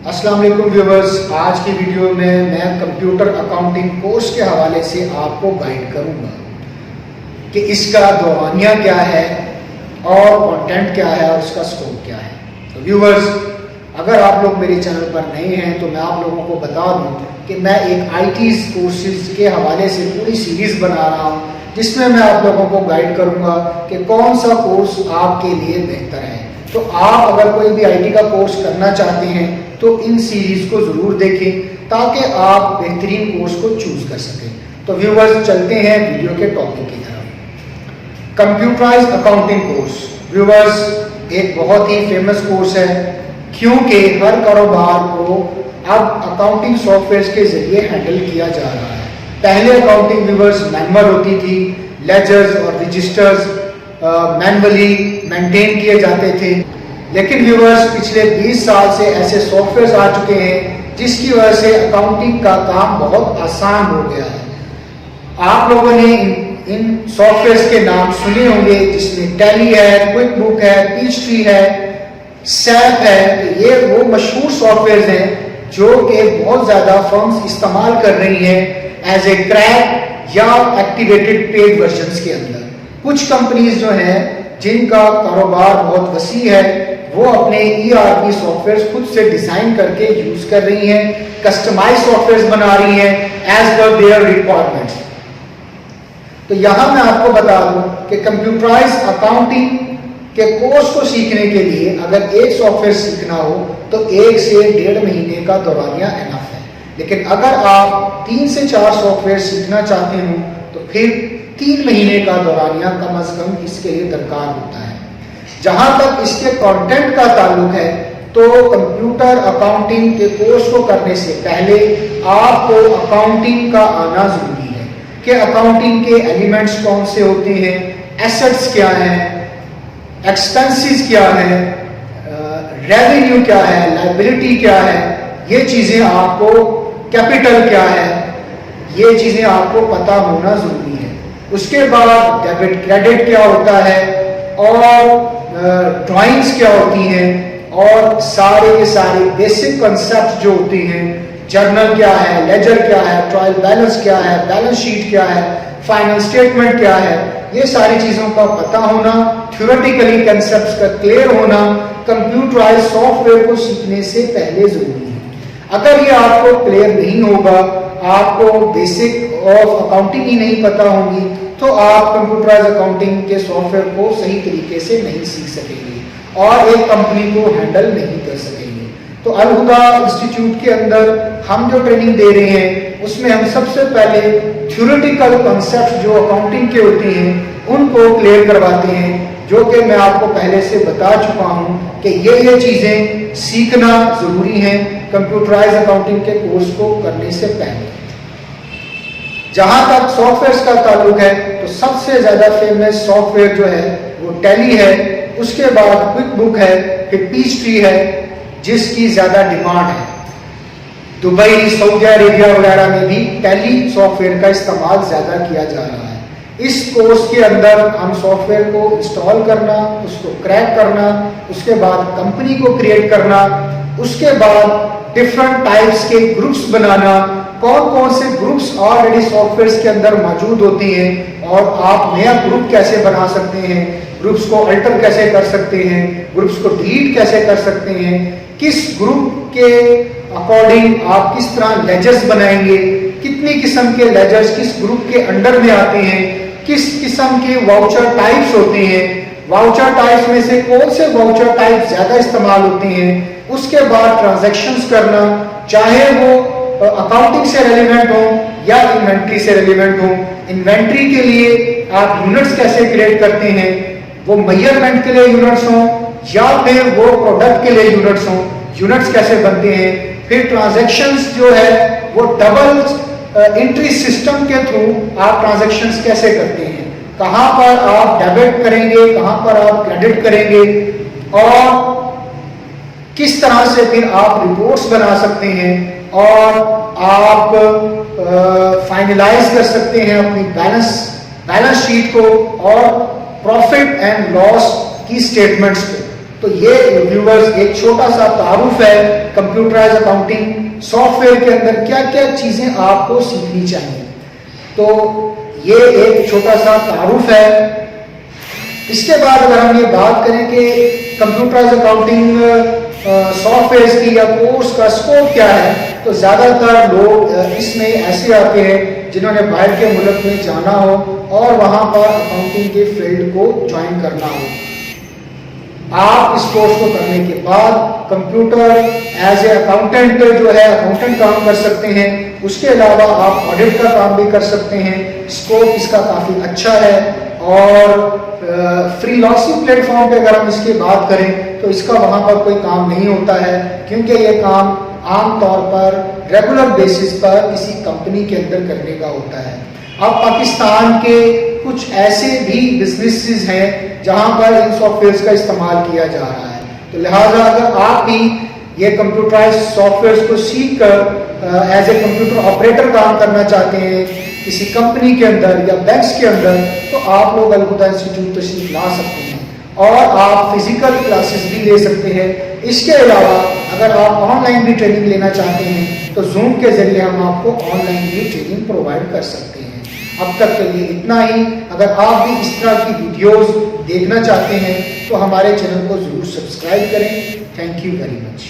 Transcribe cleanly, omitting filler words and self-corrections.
السلام علیکم ویورز، آج کی ویڈیو میں کمپیوٹر اکاؤنٹنگ کورس کے حوالے سے آپ کو گائیڈ کروں گا کہ اس کا دورانیہ کیا ہے اور کنٹینٹ کیا ہے اور اس کا سکوپ کیا ہے۔ تو ویورز، اگر آپ لوگ میرے چینل پر نئے ہیں تو میں آپ لوگوں کو بتا دوں کہ میں ایک آئی ٹی کورسز کے حوالے سے پوری سیریز بنا رہا ہوں، جس میں آپ لوگوں کو گائیڈ کروں گا کہ کون سا کورس آپ کے لیے بہتر ہے۔ تو آپ اگر کوئی بھی آئی ٹی کا کورس کرنا چاہتے ہیں تو ان سیریز کو ضرور دیکھیں تاکہ آپ بہترین کورس کو چوز کر سکیں۔ تو ویورز، چلتے ہیں ویڈیو کے ٹاپک کی طرف۔ کمپیوٹرائز اکاؤنٹنگ کورس ویورز ایک بہت ہی فیمس کورس ہے، کیونکہ ہر کاروبار کو اب اکاؤنٹنگ سافٹ ویئر کے ذریعے ہینڈل کیا جا رہا ہے۔ پہلے اکاؤنٹنگ ویورز مینول ہوتی تھی، لیجرز اور رجسٹرز مینولی مینٹین کیے جاتے تھے، لیکن ویورز پچھلے 20 سال سے ایسے سافٹ ویئرز آ چکے ہیں جس کی وجہ سے اکاؤنٹنگ کا کام بہت آسان ہو گیا ہے۔ آپ لوگوں نے ان سافٹ ویئرز کے نام سنے ہوں گے، جس میں ٹیلی ہے، کوئک بک ہے، پیچ ٹری ہے، سیپ ہے۔ یہ وہ مشہور سافٹ ویئرز ہیں جو کہ بہت زیادہ فرمز استعمال کر رہی ہیں ایز اے کریک یا ایکٹیویٹڈ پیڈ ورژنز کے اندر۔ کچھ کمپنیز جو ہیں جن کا کاروبار بہت وسیع ہے، وہ اپنے ERP سافٹ ویئرز خود سے ڈیزائن کر کے یوز کر رہی ہیں، کسٹمائز سافٹ ویئرز بنا رہی ہیں ایز پر دیئر ریکوائرمنٹس۔ تو یہاں میں آپ کو بتا دوں کہ کمپیوٹرائز اکاؤنٹنگ کے کورس کو سیکھنے کے لیے اگر ایک سافٹ ویئر سیکھنا ہو تو 1 سے 1.5 مہینے کا دورانیہ انف ہے، لیکن اگر آپ 3 سے 4 سافٹ ویئر سیکھنا چاہتے ہوں تو پھر 3 مہینے کا دورانیہ کم از کم اس کے لیے درکار ہوتا ہے۔ جہاں تک اس کے کنٹینٹ کا تعلق ہے تو کمپیوٹر اکاؤنٹنگ کے کورس کو کرنے سے پہلے آپ کو اکاؤنٹنگ کا آنا ضروری ہے کہ اکاؤنٹنگ کے ایلیمنٹس کون سے ہوتے ہیں، ایسٹس کیا ہیں، ایکسپنسز کیا ہیں، ریونیو کیا ہے، لائبلٹی کیا ہے، یہ چیزیں آپ کو، کیپٹل کیا ہے، یہ چیزیں آپ کو پتہ ہونا ضروری ہے۔ اس کے بعد ڈیبٹ کریڈٹ کیا ہوتا ہے اور ڈرائنگز کیا ہوتی ہیں، اور سارے کے سارے بیسک کنسیپٹ جو ہوتے ہیں، جرنل کیا ہے، لیجر کیا ہے، ٹرائل بیلنس کیا ہے، بیلنس شیٹ کیا ہے، فائنل سٹیٹمنٹ کیا ہے، یہ ساری چیزوں کا پتہ ہونا، تھیوریٹیکلی کنسیپٹس کا کلیئر ہونا کمپیوٹرائز سافٹ ویئر کو سیکھنے سے پہلے ضروری ہے۔ اگر یہ آپ کو کلیئر نہیں ہوگا، آپ کو بیسک آف اکاؤنٹنگ ہی نہیں پتہ ہوں گی، تو آپ کمپیوٹرائز اکاؤنٹنگ کے سافٹ ویئر کو صحیح طریقے سے نہیں سیکھ سکیں گے اور ایک کمپنی کو ہینڈل نہیں کر سکیں گے۔ تو الہدا انسٹیٹیوٹ کے اندر ہم جو ٹریننگ دے رہے ہیں اس میں ہم سب سے پہلے تھیوریٹیکل کنسیپٹ جو اکاؤنٹنگ کے ہوتے ہیں ان کو کلیئر کرواتے ہیں، جو کہ میں آپ کو پہلے سے بتا چکا ہوں کہ یہ چیزیں سیکھنا ضروری ہیں کمپیوٹرائز اکاؤنٹنگ کے کورس کو کرنے سے پہلے۔ جہاں تک سافٹ ویئرز کا تعلق ہے تو سب سے زیادہ فیمس سافٹ ویئر جو ہے وہ ٹیلی ہے، اس کے بعد کوئک بک ہے، پھر پیچ ٹری ہے جس کی زیادہ ڈیمانڈ ہے۔ دبئی، سعودی عربیہ وغیرہ میں بھی ٹیلی سافٹ ویئر کا استعمال زیادہ کیا جا رہا ہے۔ اس کورس کے اندر ہم سافٹ ویئر کو انسٹال کرنا، اس کو کریک کرنا، اس کے بعد کمپنی کو کریٹ کرنا، اس کے بعد ڈفرنٹ ٹائپس کے گروپس بنانا، کون کون سے گروپس آلریڈی سافٹ ویئرس کے اندر موجود ہوتے ہیں اور آپ نیا گروپ کیسے بنا سکتے ہیں، گروپس کو الٹر کیسے کر سکتے ہیں، گروپس کو ڈیلیٹ کیسے کر سکتے ہیں، کس گروپ کے اکارڈنگ آپ کس طرح لیجرز بنائیں گے، کتنی قسم کے لیجرز کس گروپ کے انڈر میں آتے ہیں، کس قسم کے واؤچر ٹائپس ہوتے ہیں، واؤچر ٹائپس میں سے کون سے واؤچر ٹائپ زیادہ استعمال ہوتے ہیں، اس کے بعد ٹرانزیکشنز کرنا، چاہے وہ اکاؤنٹنگ سے ریلیونٹ ہوں یا انوینٹری سے ریلیونٹ ہوں۔ انوینٹری کے لیے آپ یونٹس کیسے کریٹ کرتے ہیں، وہ میئرمنٹ کے لیے یونٹس ہوں یا پھر وہ پروڈکٹ کے لیے یونٹس ہوں، یونٹس کیسے بنتے ہیں۔ پھر ٹرانزیکشنز جو ہے وہ ڈبل انٹری سسٹم کے تھرو آپ ٹرانزیکشنز کیسے کرتے ہیں، کہاں پر آپ ڈیبٹ کریں گے، کہاں پر آپ کریڈٹ کریں گے، اور کس طرح سے پھر آپ رپورٹس بنا سکتے ہیں اور آپ فائنلائز کر سکتے ہیں اپنی بیلنس شیٹ کو اور پروفٹ اینڈ لاس کی سٹیٹمنٹس کو۔ تو یہ ویورز ایک چھوٹا سا تعارف ہے کمپیوٹرائز اکاؤنٹنگ سافٹ ویئر کے اندر کیا کیا چیزیں آپ کو سیکھنی چاہیے. تو یہ ایک چھوٹا سا تعارف ہے. اس کے بعد اگر ہم یہ بات کریں کہ کمپیوٹرائز اکاؤنٹنگ سافٹ ویئر کی یا کورس کا اسکوپ کیا ہے, تو زیادہ تر لوگ اس میں ایسے آتے ہیں جنہوں نے باہر کے ملک میں جانا ہو اور وہاں پر اکاؤنٹنگ کے فیلڈ کو جوائن کرنا ہو. آپ اس کورس کو کرنے کے بعد کمپیوٹر ایز اے اکاؤنٹنٹ جو ہے اکاؤنٹنٹ کام کر سکتے ہیں. اس کے علاوہ آپ آڈٹ کا کام بھی کر سکتے ہیں. اسکوپ اس کا کافی اچھا ہے. اور فری لانسنگ پلیٹ فارم پہ اگر ہم اس کی بات کریں تو اس کا وہاں پر کوئی کام نہیں ہوتا ہے, کیونکہ یہ کام عام طور پر ریگولر بیسس پر کسی کمپنی کے اندر کرنے کا ہوتا ہے. اب پاکستان کے کچھ ایسے بھی بزنسز ہیں جہاں پر ان سافٹ ویئرس کا استعمال کیا جا رہا ہے. تو لہٰذا اگر آپ بھی یہ کمپیوٹرائز سافٹ ویئرس کو سیکھ کر ایز اے کمپیوٹر آپریٹر کام کرنا چاہتے ہیں کسی کمپنی کے اندر یا بینکس کے اندر, تو آپ لوگ الہدیٰ انسٹیٹیوٹ تشریف لا سکتے ہیں اور آپ فزیکل کلاسز بھی لے سکتے ہیں. اس کے علاوہ اگر آپ آن لائن بھی ٹریننگ لینا چاہتے ہیں تو زوم کے ذریعے ہم آپ کو آن لائن بھی ٹریننگ پرووائڈ کر سکتے ہیں. اب تک کے لیے اتنا ہی. اگر آپ بھی اس طرح کی ویڈیوز دیکھنا چاہتے ہیں تو ہمارے چینل کو ضرور سبسکرائب کریں. Thank you very much.